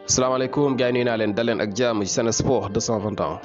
salaamaaleykum gars yi nuyu naa leen dal leen ak jàmm ci Sen Sport 221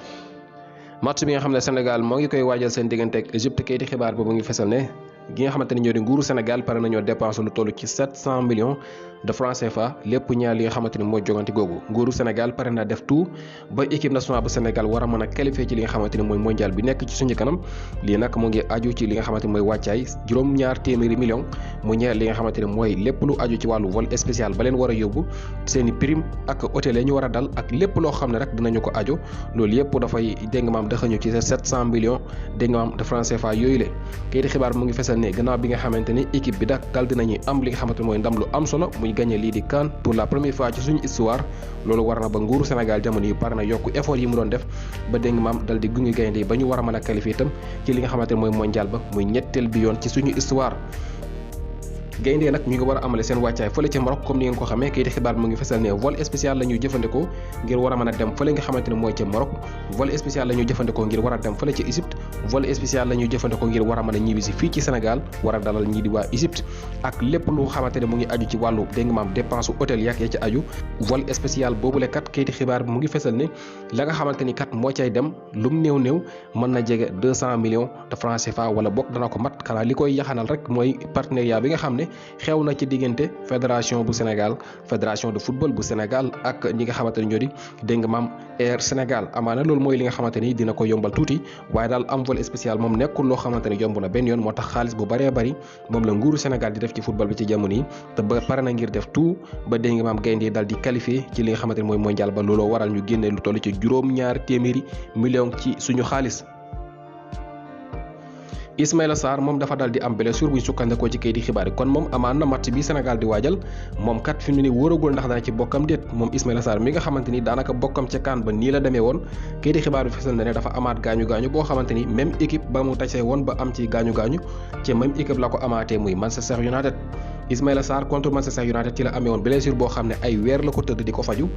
match bi nga xam ne Sénégal moo ngi koy waajal seen diggante ak Égypte kayiti xibaar boobu ngi fesal ne gi nga xamante ni ñoo di nguuru Sénégal pare nañoo dépenser lu toll ci 700 millions de francs CFA lépp ñaar li nga xamante ni mooy jogante googu nguuru Sénégal pare na def tout ba équipe nationale bu Sénégal war a mën a qualifier ci li nga xamante ni mooy mondial bi nekk ci suñu kanam lii nag mu ngi aju ci li nga xamante ni mooy wàccaay juróom-ñaar téeméeri millions mu ñeel li nga xamante ni mooy lépp lu aju ci wàllu vol spécial ba leen war a yóbbu seeni prime ak hôtel yi ñu war a dal ak lépp loo xam ne rek dinañu ko aju loolu yëpp dafay dégg nga maam daxañu ci 700 millions dégg nga maam de francs CFA yooyu la kayiti xibaar mu ngi fesal ne gannaaw bi nga xamante ni équipe bi dak dal dinañuy am li nga xamante ni mooy ndam lu am solo muy gagné lii di CAN pour la première fois ci suñu histoire loolu war na ba nguuru Sénégal jamono yi pare na yokk effort yi mu doon def ba dégg nga maam dal di gunge gaynde yi ba ñu war a mën a qualifier itam ci li nga xamante ni mooy mondial ba muy ñetteel bi yoon ci suñu histoire gaynde nag ñu ngi war a amale seen wàccaay fële ca Maroc comme ni ngeen ko xamee kayiti xibaar mu ngi fesal ne vol spécial la ñuy jëfandikoo ngir war a mën a dem fële nga xamante ne mooy ca Maroc vol spécial la ñuy jëfandikoo ngir war a dem fële ca Égypte vol spécial la ñuy jëfandikoo ngir war a mën a ñibbisi fii ci Sénégal war a dalal ñii di waa Égypte ak lépp lu xamante ne mu ngi aju ci wàllu dégg nga maam dépense hôtel yaak ya ci aju vol spécial boobule kat kayiti xibaar bi mu ngi fesal ne la nga xamante ni kat moo cay dem lum néew mën na jege 200 millions de francs CFA wala bokk dana ko mat xanaa li koy yaxanal rek mooy partenariat bi nga xam ne xew na ci diggante fédération bu Sénégal fédération de football bu Sénégal ak ñi nga xamante ni ñoo di dégg nga maam Air Sénégal amaana loolu mooy li nga xamante ni dina ko yombal tuuti waaye daal am vol spécial moom nekkul loo xamante ni yomb na benn yoon moo tax xaalis bu bëree bëri moom la nguuru Sénégal di def ci football bi ci jamono yi te ba pare na ngir def tout ba dégg nga maam gaynde daal di qualifié ci li nga xamante ni mooy mondial ba looloo waral ñu génne lu toll ci juróom-ñaar téeméeri millions ci suñu xaalis. Ismaïla Sarr moom dafa dal di am blessure bu ñu sukkandikoo ci kayiti xibaar yi kon moom amaan na match bi Sénégal di waajal moom kat fi mu ne nii wóoragul ndax dana ci bokkam déet moom Ismaïla Sarr mi nga xamante ni daanaka bokkam ca CAN ba nii la demee woon kayiti xibaar bi fesal na ne dafa amaat gaañu-gaañu boo xamante ni même équipe ba mu tasee woon ba am ci gaañu-gaañu ci même équipe la ko amaatee muy Manchester United Ismaïla Sarr contre Manchester United ci la amee woon blessure boo xam ne ay weer la ko tëdd di ko faju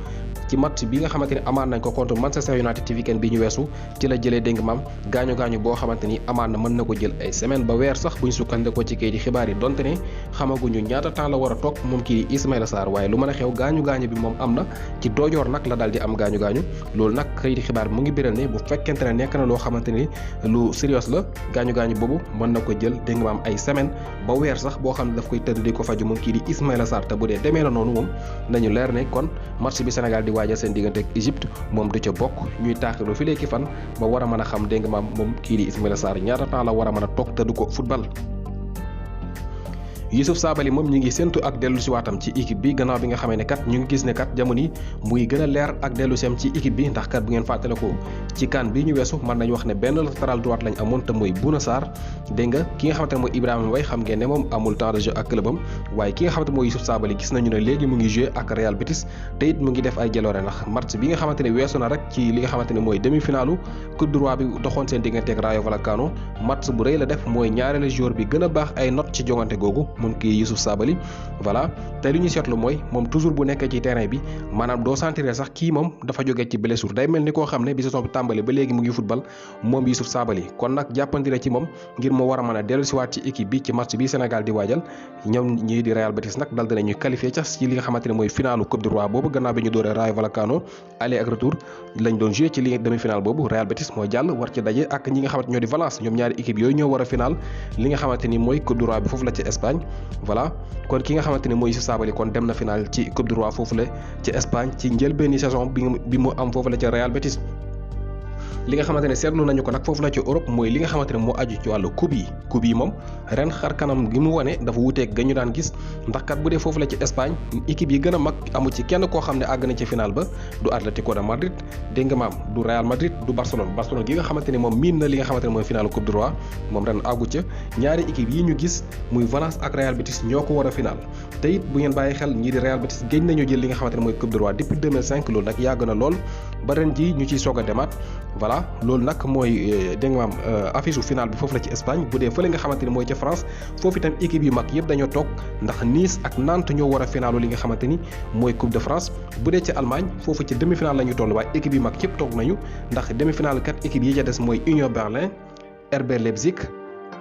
ci match bi nga xamante ni amaan nañ ko contre Manchester United ci weekend bi ñu weesu ci la jëlee dégg maam gaañu-gaañu boo xamante ni amaan na mën na ko jël ay semaine ba weer sax bu ñu sukkandikoo ci kayit yi xibaar yi donte ne xamaguñu ñaata temps la war a toog moom kii di Ismaïla Sarr waaye lu mën a xew gaañu-gaañu bi moom am na ci doojoor nag la daal di am gaañu-gaañu loolu nag kayit yi xibaar bi mu ngi biral ne bu fekkente ne nekk na loo xamante ni lu sérieux la gaañu-gaañu boobu mën na ko jël dégg nga maam ay semaine ba weer sax boo xam ne daf koy tëdd di ko faju moom kii di Ismaïla Sarr te bu dee demee na noonu moom nañu leer ne kon match bi Sénégal di waajal seen diggante ak Égypte moom du ca bokk ñuy taaxirlu fi léegi fan ba war a mën a xam dégg nga maam moom kii di Ismaïla Sarr ñaata temps la war a mën a toog te du ko football. Youssouf Sabaly moom ñi ngi séntu ak dellu si waatam ci équipe bi gannaaw bi nga xamee ne kat ñu ngi gis ne kat jamono yi muy gën a leer ak dellu si am ci équipe bi ndax kat bu ngeen fàttale ko ci CAN bi ñu weesu mën nañu wax ne benn latéral droite lañ amoon te mooy Bouna Sarr dégg nga ki nga xamante ne mooy Ibrahima Mbaye xam ngeen ne moom amul temps de jeu ak clubam waaye ki nga xamante mooy Youssouf Sabaly gis nañu ne léegi mu ngi joué ak Real Betis te it mu ngi def ay jaloore ndax match bi nga xamante ne weesu na rek ci li nga xamante ne mooy demi-finalu Coupe du Roi bi doxoon seen diggante ak Rayo Vallecano match bu rëy la def mooy ñaareelu joueur bi gën a baax ay note ci jongante googu moom kii Youssouf Sabaly voilà te li ñu seetlu mooy moom toujours bu nekkee ci terrain bi maanaam doo sentir sax kii moom dafa jógee ci blessure day mel ni koo xam ne bi saison bi tàmbali ba léegi mu ngi football moom Youssouf Sabaly kon nag jàppandi na ci moom ngir mu war a mën a dellu siwaat ci équipe bi ci match bi Sénégal di waajal ñoom ñii di Real Betis nag dal dinañuy qualifié ca ci li nga xamante ne mooy finalu Coupe du Roi boobu gannaaw bi ñu dooree Rayo Vallecano aller ak retour lañ doon joué ci li demi-finale boobu Real Betis mooy jàll war ci daje ak ñi nga xamante ñoo di Valence ñoom ñaari équipe yooyu ñoo war a final li nga xamante ni mooy Coupe du Roi bi foofu la ci Espagne voilà kon ki nga xamante ne mooy Youssouf Sabaly kon dem na final ci Coupe du Roi foofu la ci Espagne ci njëlbéeni saison bi mu am foofu la ca Real Betis li nga xamante ne seetlu nañu ko nag foofu la ci Europe mooy li nga xamante ne moo aju ci wàllu coupe yi moom ren xar kanam gi mu wane dafa wuteeg ga ñu daan gis ndax kat bu dee foofu la ci Espagne équipe yi gën a mag amu ci kenn koo xam ne àgg na ci final ba du Atlético de Madrid dégg nga maam du Real Madrid du Barcelone gi nga xamante ne moom miin na li nga xamante ne mooy finalu Coupe du Roi moom ren àggu ca ñaari équipe yi ñu gis muy Valence ak Real Betis ñoo ko war a final te it bu ngeen bàyyi xel ñii di Real Betis géej nañu jël li nga xamante ne mooy Coupe du Roi depuis 2005 loolu nag yàgg na lool ba ren ji ñu ciy soog a demaat voilà loolu nag mooy dégg nga maam affiche u final bi foofu la ci Espagne bu dee fële nga xamante ni mooy ca France foofu itam équipe yu mag yëpp dañoo toog ndax Nice ak Nantes ñoo war a finalu li nga xamante ni mooy Coupe de France bu dee ca Allemagne foofu ci demi-finale la ñu toll waaye équipe yu mag yëpp toog nañu ndax demi-finale kat équipe yi ca des mooy Union Berlin RB Leipzig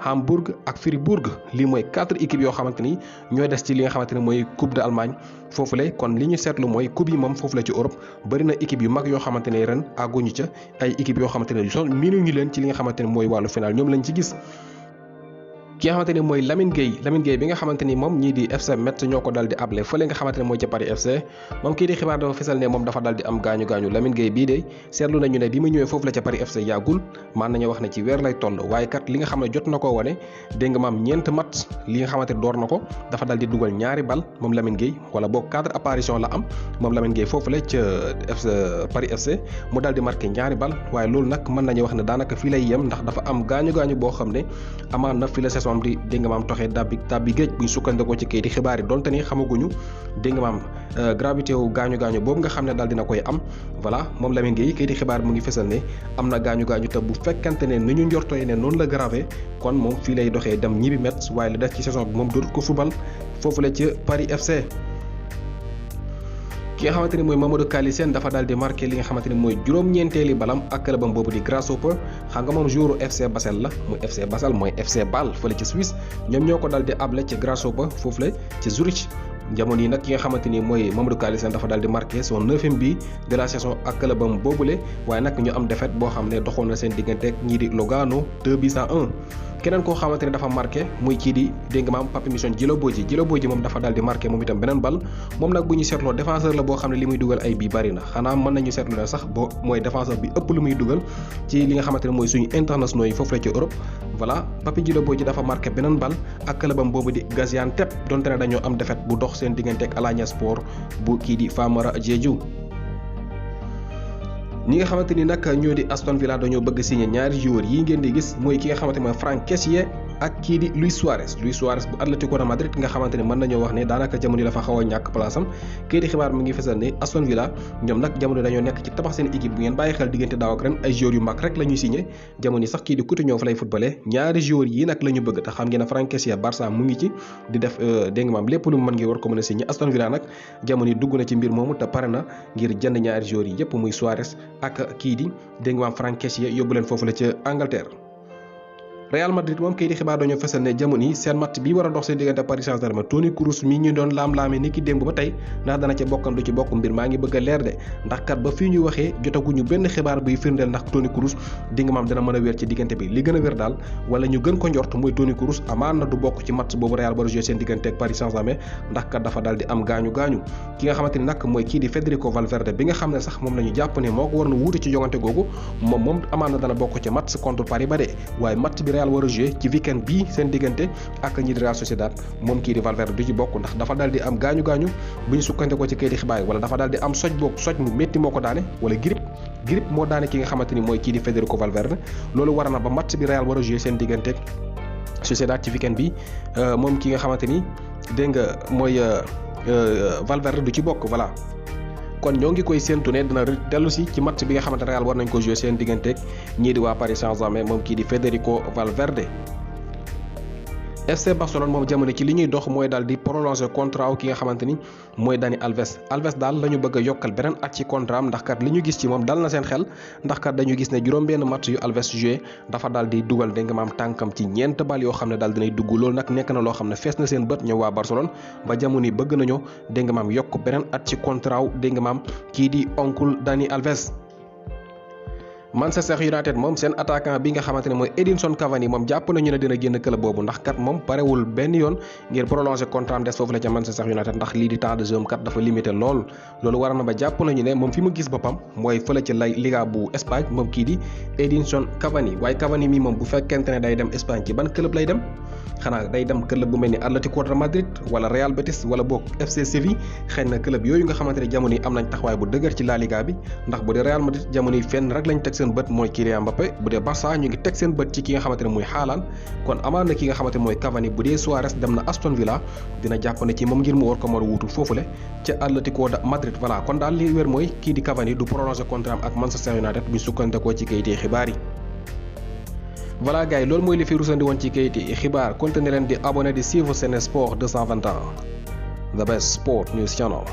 Hamburg ak Fribourg lii mooy 4 équipes yoo xamante ni ñooy des ci li nga xamante ne mooy Coupe d'Allemagne foofule kon li ñu seetlu mooy coupe yi moom foofu la ci Europe bëri na équipe yu mag yoo xamante ne ren àgguñu ca ay équipes yoo xamante ne miinuñu leen ci li nga xamante ne mooy wàllu final ñoom lañ ci gis. ki nga xamante ni mooy Lamine Gueye bi nga xamante ni moom ñii di FC Metz ñoo ko dal di able fële nga xamante ne mooy ca Paris FC moom kii di xibaar dafa fesal ne moom dafa dal di am gaañu Lamine Gueye bii de seetlu nañu ne bi mu ñëwee foofu la ca Paris FC yàggul man nañu wax ne ci weer lay toll waaye kat li nga xam ne jot na koo wane dégg nga maam ñeent match li nga xamante ne door na ko dafa dal di dugal ñaari bal moom Lamine Gueye wala boog 4 apparition la am moom Lamine Gueye foofu la ca Paris FC mu dal di marqué ñaari bal waaye loolu nag mën nañu wax ne daanaka fii lay yem ndax dafa am gaañu boo xam ne amaan na fi la saison di dégg nga maam toxee tàbbi géej buñ sukkandikoo ci kayiti xibaar yi donte ni xamaguñu dégg nga maam gravité wu gaañu boobu nga xam ne daal dina koy am voilà moom Lamine Gueye kayiti xibaar mu ngi fesal ne am na gaañu te bu fekkante ne ni ñu njortooy ne noonu la grave kon moom fii lay doxee dem ñibbi Metz waaye la des ci saison bi moom dootul ko football foofu la ci Paris FC. ki nga xamante ni mooy Mamadou Kali Sène dafa daal di marqué li nga xamante ni mooy juróom-ñeenteeli balam ak clubam boobu di Grasshopper xam nga moom joueur FC Basel la muy FC Basel mooy FC Bâle fële ci Suisse ñoom ñoo ko daal di able ci Grasshopper foofu la ci Zurich jamono yi nag ki nga xamante ni mooy Mamadou Kali Sène dafa daal di marqué son 9e but de la saison ak clubam boobule waaye nag ñu am défaite boo xam ne doxoon na seen digganteeg ñii di Lugano 2-1 keneen koo xamante ne dafa marqué muy kii di dégg nga maam Pape-Michon Djilobodji moom dafa daal di marqué moom itam beneen bal moom nag bu ñu seetloo défenseur la boo xam ne li muy dugal ay bii bari na xanaa mën nañu seetlu ne sax boo mooy défenseur bi ëpp lu muy dugal ci li nga xamante ne mooy suñu internationaux yi foofu la ci Europe voilà Pape Djilobodji dafa marqué beneen bal ak clubam boobu di Gaziantep donte ne dañoo am défaite bu dox seen diggante ak Alanyaspor bu kii di Famara Diédhiou. ñi nga xamante ni nag ñoo di Aston Villa dañoo bëgg signé ñaari joueurs yi ngeen di gis mooy ki nga xamante mooy Franck Kessié ak kii di Luis Suarez bu Atlético de Madrid nga xamante ni mën nañoo wax ne daanaka jamono dafa xaw a ñàkk place am kii di xibaar mi ngi fesal ne Aston Villa ñoom nag jamono dañoo nekk ci tabax seen équipe bu ngeen bàyyi xel diggante daaw ak ren ay joueurs yu mag rek la ñuy signé jamono sax kii di Coutinho fa lay footballé ñaari joueurs yi nag la ñu bëgg te xam ngeen ne Franck Kessié Barça mu ngi ci di def dégg nga maam lépp lu mu mën ngir war ko mën a signé Aston Villa nag jamono dugg na ci mbir moomu te pare na ngir jënd ñaari joueurs yi yépp muy Suarez ak kii di dégg nga maam Franck Kessié yóbbu leen foofu la ca Angleterre. Real Madrid moom kay di xibaar dañoo fesal ne jamono yi seen match bi war a dox seen diggante Paris Saint-Germain Toni Kroos mi ñu doon laam-laamee ni ki démb ba tey ndax dana ca bokkam du ci bokk mbir maa ngi bëgg a leer de ndax kat ba fii ñu waxee jotaguñu benn xibaar buy firndeel ndax Toni Kroos di nga maam dana mën a wér ci diggante bi li gën a wér daal wala ñu gën ko njort mooy Toni Kroos amaan na du bokk ci match boobu Real war a jouer seen diggante ak Paris Saint-Germain ndax kat dafa daal di am gaañu ki nga xamante ni nag mooy kii di Federico Valverde bi nga xam ne sax moom la ñu jàpp ne moo ko war na wuute ci jongante googu moom amaan na dana bokk ci match contre Paris ba de waaye match bi Real war a jouer ci weekend bii seen diggante ak ñi di Real Sociedad moom kii di Valverde du ci bokk ndax dafa daal di am gaañu bu ñu sukkandikoo ci kayiti xibaar yi wala dafa daal di am soj mu métti moo ko daane wala grippe moo daane ki nga xamante ni mooy kii di Federico Valverde loolu war na ba match bi Real war a jouer seen diggante Sociedad ci weekend bi moom ki nga xamante ni dégg nga mooy Valverde du ci bokk voilà. kon ñoo ngi koy séentu ne dina dellu si ci match bi nga xamante Real war nañ ko jouer seen digganteeg ñii di waa Paris Saint-Germain moom kii di Federico Valverde. FC Barcelone moom jamono ci li ñuy dox mooy daal di prolonger contrat ki nga xamante ni mooy Dani Alves daal la ñu bëgg a yokkal beneen at ci contrat am ndax kat li ñu gis ci moom dal na seen xel ndax kat dañu gis ne juróom-benn match yu Alves joué dafa daal di dugal dégg nga maam tànkam ci ñeent bal yoo xam ne daal dinay dugg loolu nag nekk na loo xam ne fees na seen bët ñëw waa Barcelone ba jamono yi bëgg nañoo dégg nga maam yokk beneen at ci contrat dégg nga maam kii di oncle Dani Alves. Manchester United moom seen attaquant bi nga xamante ne mooy Edinson Cavani moom jàpp nañu ne dina génn club boobu ndax kat moom parewul benn yoon ngir prolonger contrat am des foofu la ca Manchester United ndax lii di temps de jeu kat dafa limité loolu war na ba jàpp nañu ne moom fi mu gis boppam mooy fële ci Liga bu Espagne moom kii di Edinson Cavani waaye Cavani mi moom bu fekkente ne day dem Espagne ci ban club lay dem xanaa day dem club bu mel ni Atlético de Madrid wala Real Betis wala boog FC Séville xëy na club yooyu nga xamante ne jamono yi am nañ taxawaay bu dëgër ci La Liga bi ndax bu dee Real Madrid jamono yi fenn rek lañ teg seen bët mooy Kylian Mbappé bu dee Barça ñu ngi teg seen bët ci ki nga xamante ne mooy Haaland kon amaan na ki nga xamante ne mooy Cavani bu dee Suarez dem na Aston Villa dina jàpp ne ci moom ngir mu war ko mën a wuutu foofule ca Atlético de Madrid voilà kon daal li wér mooy kii di Cavani du prolonger contrat am ak Manchester United bu ñu sukkandikoo ci kayiti xibaar yi. voilà gars yi loolu mooy li fi rusandi woon ci kayiti xibaar continué leen di abonné di suivre Sen Sport 221 the best sport news channel.